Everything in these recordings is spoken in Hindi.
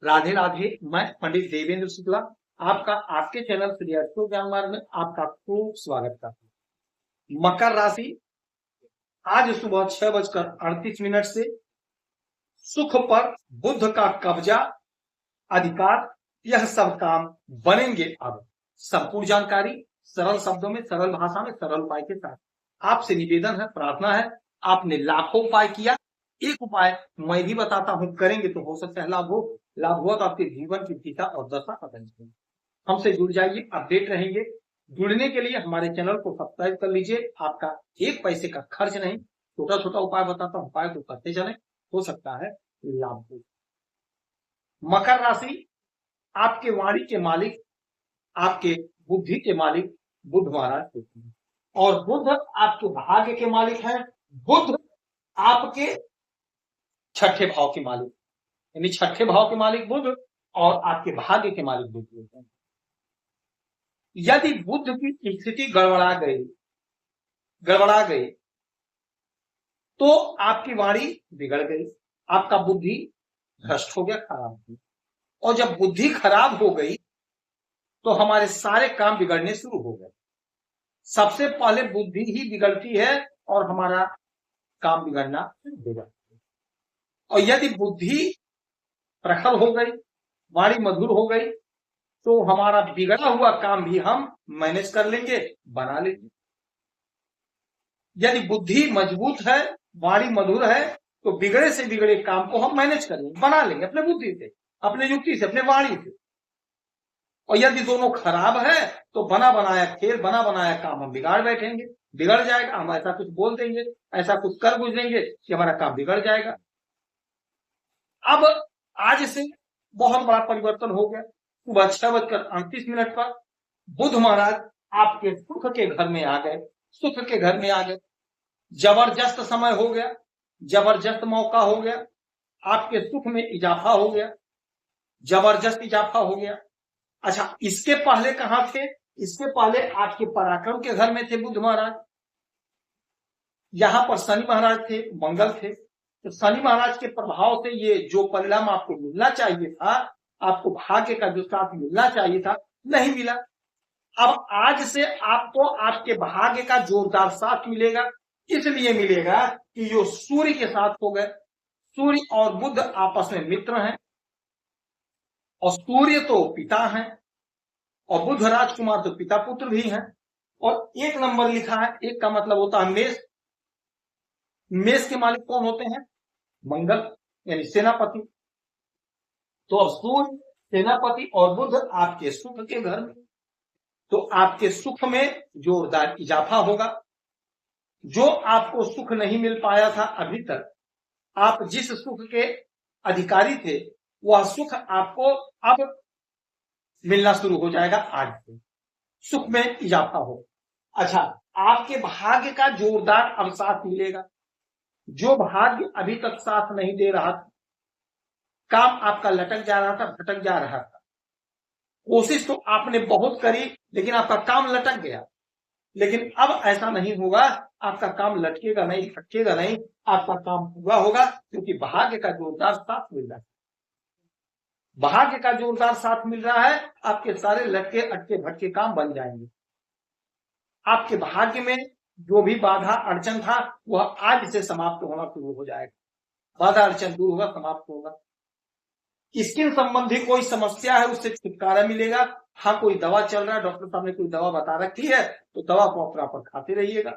राधे राधे। मैं पंडित देवेंद्र शुक्ला आपका आपके चैनल श्री एस्ट्रो ज्ञान मार्ग में आपका खूब स्वागत करता हूँ। मकर राशि आज सुबह 6:38 से सुख पर बुध का कब्जा अधिकार यह सब काम बनेंगे। अब संपूर्ण जानकारी सरल शब्दों में, सरल भाषा में, सरल उपाय के साथ आपसे निवेदन है, प्रार्थना है। आपने लाखों उपाय किया, एक उपाय मैं भी बताता हूं, करेंगे तो हो सकता है लाभ हो। लाभ हुआ तो आपके जीवन की दिशा और दशा बदल जाएगी। हमसे जुड़ जाइए, अपडेट रहेंगे। जुड़ने के लिए हमारे चैनल को सब्सक्राइब कर लीजिए। आपका एक पैसे का खर्च नहीं, छोटा छोटा उपाय बताता हूं, उपाय को करते चले, हो सकता है लाभ हो। मकर राशि आपके वाणी के मालिक, आपके बुद्धि के मालिक बुध महाराज होते हैं और बुध आपके भाग्य के मालिक हैं। बुध आपके छठे भाव के मालिक, यानी छठे भाव के मालिक बुध और आपके भाग्य के मालिक बुध होते हैं। यदि बुध की स्थिति गड़बड़ा गई तो आपकी वाणी बिगड़ गई, आपका बुद्धि भ्रष्ट हो गया, खराब हो गई। और जब बुद्धि खराब हो गई तो हमारे सारे काम बिगड़ने शुरू हो गए। सबसे पहले बुद्धि ही बिगड़ती है और हमारा काम बिगड़ना शुरू हो जाता है। और यदि बुद्धि प्रखर हो गई, वाणी मधुर हो गई, तो हमारा बिगड़ा हुआ काम भी हम मैनेज कर लेंगे, बना लेंगे। यदि बुद्धि मजबूत है, वाणी मधुर है, तो बिगड़े से बिगड़े काम को हम मैनेज कर लेंगे, बना लेंगे अपने बुद्धि से, अपने युक्ति से, अपने वाणी से। और यदि दोनों खराब है तो बना बनाया खेल, बना बनाया काम हम बिगाड़ बैठेंगे, बिगड़ जाएगा। हम ऐसा कुछ बोल देंगे, ऐसा कुछ कर गुजरेंगे कि हमारा काम बिगड़ जाएगा। अब आज से बहुत बड़ा परिवर्तन हो गया। सुबह 6:38 पर बुध महाराज आपके सुख के घर में आ गए, सुख के घर में आ गए। जबरदस्त समय हो गया, जबरदस्त मौका हो गया, आपके सुख में इजाफा हो गया, जबरदस्त इजाफा हो गया। अच्छा, इसके पहले कहां थे? इसके पहले आपके पराक्रम के घर में थे बुध महाराज। यहां पर शनि महाराज थे, मंगल थे। तो शनि महाराज के प्रभाव से ये जो परिणाम आपको मिलना चाहिए था, आपको भाग्य का जो साथ मिलना चाहिए था, नहीं मिला। अब आज से आपको आपके भाग्य का जोरदार साथ मिलेगा। इसलिए मिलेगा कि जो सूर्य के साथ हो गए। सूर्य और बुध आपस में मित्र हैं और सूर्य तो पिता हैं और बुध राजकुमार तो पिता पुत्र भी हैं। और एक नंबर लिखा है, एक का मतलब होता है मेष। मेष के मालिक कौन होते हैं? मंगल, यानी सेनापति। तो अब सूर्य सेनापति और बुध आपके सुख के घर में, तो आपके सुख में जोरदार इजाफा होगा। जो आपको सुख नहीं मिल पाया था अभी तक, आप जिस सुख के अधिकारी थे, वह सुख आपको अब मिलना शुरू हो जाएगा। आज से सुख में इजाफा हो। अच्छा, आपके भाग्य का जोरदार अब साथ मिलेगा। जो भाग्य अभी तक साथ नहीं दे रहा था, काम आपका लटक जा रहा था, भटक जा रहा था, कोशिश तो आपने बहुत करी लेकिन आपका काम लटक गया। लेकिन अब ऐसा नहीं होगा, आपका काम लटकेगा नहीं, भटकेगा नहीं, आपका काम पूरा होगा, क्योंकि भाग्य का जोरदार साथ मिल रहा है। भाग्य का जोरदार साथ मिल रहा है, आपके सारे लटके अटके भटके काम बन जाएंगे। आपके भाग्य में जो भी बाधा अड़चन था, वह आज से समाप्त होना शुरू हो जाएगा। बाधा अड़चन दूर होगा, समाप्त होगा। स्किन संबंधी कोई समस्या है, उससे छुटकारा मिलेगा। हाँ, कोई दवा चल रहा है, डॉक्टर साहब ने कोई दवा बता रखी है, तो दवा को प्रॉपर खाते रहिएगा।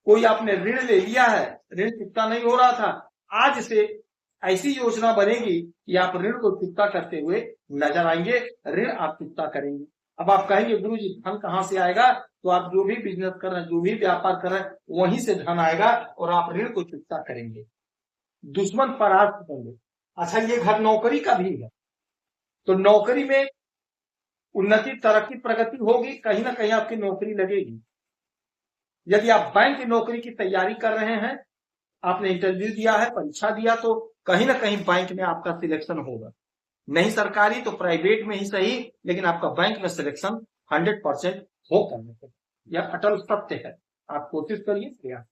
कोई आपने ऋण ले लिया है, ऋण चुकता नहीं हो रहा था, आज से ऐसी योजना बनेगी कि आप ऋण को चुकता करते हुए नजर आएंगे, ऋण आप चुकता करेंगे। अब आप कहेंगे गुरु जी धन कहां से आएगा? तो आप जो भी बिजनेस कर रहे हैं, जो भी व्यापार कर रहे हैं, वहीं से धन आएगा और आप ऋण को चुकता करेंगे, दुश्मन परास्त होंगे। अच्छा, ये घर नौकरी का भी है, तो नौकरी में उन्नति, तरक्की, प्रगति होगी, कहीं ना कहीं आपकी नौकरी लगेगी। यदि आप बैंक की नौकरी की तैयारी कर रहे हैं, आपने इंटरव्यू दिया है, परीक्षा दिया, तो कहीं ना कहीं बैंक में आपका सिलेक्शन होगा। नहीं सरकारी तो प्राइवेट में ही सही, लेकिन आपका बैंक में सिलेक्शन 100% हो करने को, यह अटल सत्य है। आप कोशिश करिए, प्रयास।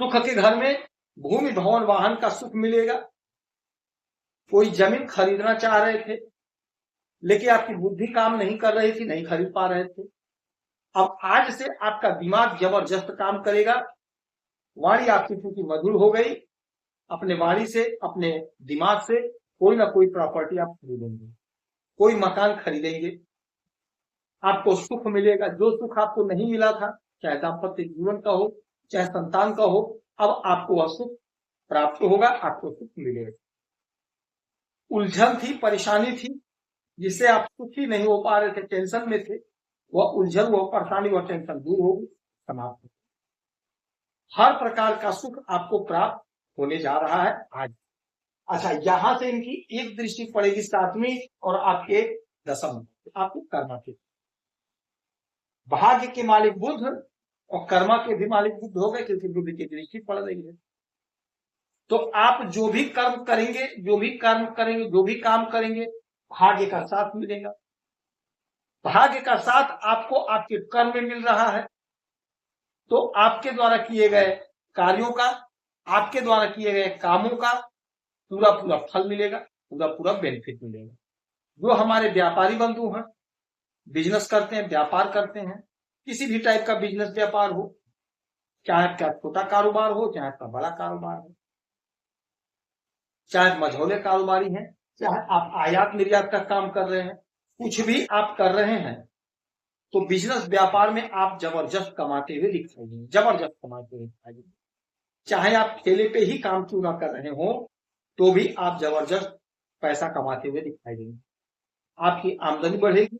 सुख के घर में भूमि भवन वाहन का सुख मिलेगा। कोई जमीन खरीदना चाह रहे थे, लेकिन आपकी बुद्धि काम नहीं कर रही थी, नहीं खरीद पा रहे थे। अब आज से आपका दिमाग जबरदस्त काम करेगा। वाणी आपकी चूंकि मधुर हो गई, अपने वाणी से, अपने दिमाग से कोई ना कोई प्रॉपर्टी आप खरीदेंगे, कोई मकान खरीदेंगे, आपको सुख मिलेगा। जो सुख आपको नहीं मिला था, चाहे दाम्पत्य जीवन का हो, चाहे संतान का हो, अब आपको वह सुख प्राप्त होगा, आपको सुख मिलेगा। उलझन थी, परेशानी थी, जिससे आप सुखी नहीं हो पा रहे थे, टेंशन में थे, वह उलझन, वह परेशानी, वह टेंशन दूर होगी, समाप्त। हर प्रकार का सुख आपको प्राप्त होने जा रहा है आज। अच्छा, यहां से इनकी एक दृष्टि पड़ेगी 7वीं और आपके 10वीं, आपको कर्मा के। भाग्य के मालिक बुध और कर्मा के भी मालिक बुध हो गए, क्योंकि बुध की दृष्टि पड़ रही है। तो आप जो भी कर्म करेंगे, जो भी कर्म करेंगे, जो भी काम करेंगे, भाग्य का साथ मिलेगा। भाग्य का साथ आपको आपके कर्म में मिल रहा है, तो आपके द्वारा किए गए कार्यों का, आपके द्वारा किए गए कामों का पूरा पूरा फल मिलेगा, पूरा पूरा बेनिफिट मिलेगा। जो हमारे व्यापारी बंधु हैं, बिजनेस करते हैं, व्यापार करते हैं, किसी भी टाइप का बिजनेस व्यापार हो, चाहे आपका छोटा कारोबार हो, चाहे आपका बड़ा कारोबार हो, चाहे मझौले कारोबारी हैं, चाहे आप आयात निर्यात का काम कर रहे हैं, कुछ भी आप कर रहे हैं, तो बिजनेस व्यापार में आप जबरदस्त कमाते हुए दिखाई देंगे, जबरदस्त कमाते हुए दिखाई देंगे। चाहे आप ठेले पे ही काम क्यों ना कर रहे हो, तो भी आप जबरदस्त पैसा कमाते हुए दिखाई देंगे। आपकी आमदनी बढ़ेगी,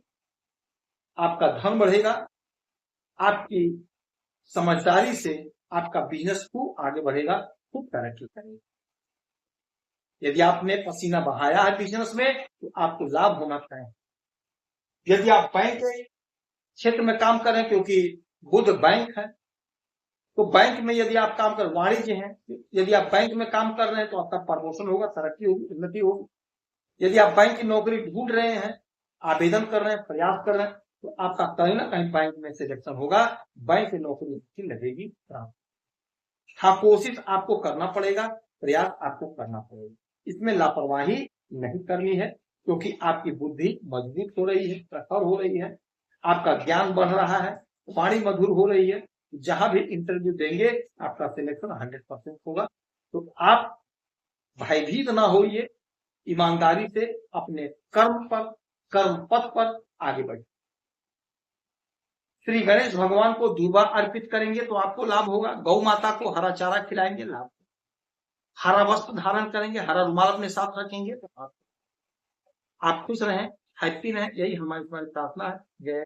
आपका धन बढ़ेगा, आपकी समझदारी से आपका बिजनेस खूब आगे बढ़ेगा, खूब तरक्की करेगा। यदि आपने पसीना बहाया है बिजनेस में, तो आपको लाभ होना चाहिए। यदि आप बैंक के क्षेत्र में काम कर रहे हैं, क्योंकि बुध बैंक है, तो बैंक में यदि आप काम कर, वाणिज्य है, यदि आप बैंक में काम कर रहे हैं, तो आपका प्रमोशन होगा, तरक्की होगी, उन्नति होगी। यदि आप बैंक की नौकरी ढूंढ रहे हैं, आवेदन कर रहे हैं, प्रयास कर रहे हैं, तो आपका कहीं ना कहीं बैंक में सिलेक्शन होगा, बैंक की नौकरी अच्छी लगेगी। हाँ, कोशिश आपको करना पड़ेगा, प्रयास आपको करना पड़ेगा, इसमें लापरवाही नहीं करनी है, क्योंकि आपकी बुद्धि मजबूत हो रही है, प्रखर हो रही है, आपका ज्ञान बढ़ रहा है, वाणी मधुर हो रही है। जहां भी इंटरव्यू देंगे, आपका सिलेक्शन 100% होगा। तो आप भयभीत ना होइए, ईमानदारी से अपने कर्म पर, कर्म पथ पर आगे बढ़िए। श्री गणेश भगवान को दूबा अर्पित करेंगे तो आपको लाभ होगा। गौ माता को हरा चारा खिलाएंगे, लाभ। हरा वस्त्र धारण करेंगे, हरा रुमाल अपने साथ रखेंगे, तो आप खुश रहें, हैप्पी रहें, यही हमारी प्रार्थना है। जय